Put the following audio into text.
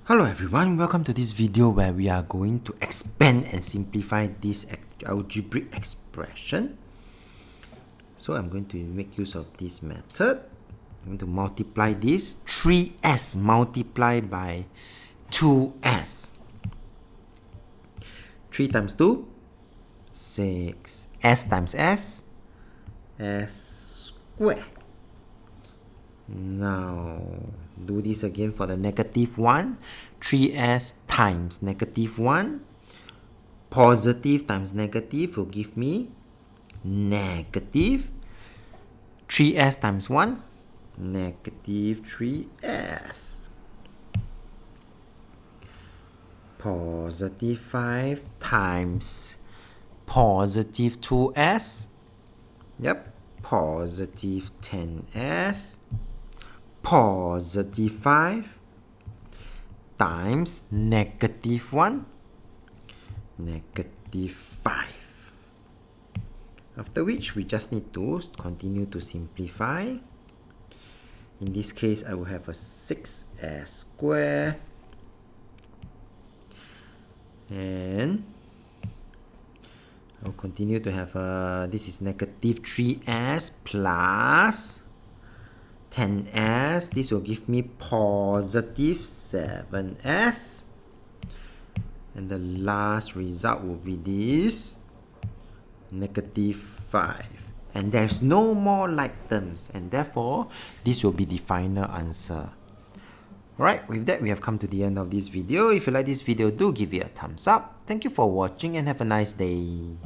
Hello everyone, welcome to this video where we are going to expand and simplify this algebraic expression. So I'm going to make use of this method. I'm going to multiply this 3s multiplied by 2s. 3 times 2, 6. S times s, s squared. Now do this again for the negative 1. 3s times negative 1. Positive times negative will give me negative 3s times 1. Negative 3s. Positive 5 times positive 2s. Yep. Positive 10s. Positive 5 times negative 1. Negative 5. After which we just need to continue to simplify. In this case, I will have a 6s squared. And I'll continue to have this is negative 3s plus 10s. This will give me positive 7s. And the last result will be this negative 5. And there's no more like terms, and therefore this will be the final answer. Alright, with that we have come to the end of this video. If you like this video, do give it a thumbs up. Thank you for watching and have a nice day.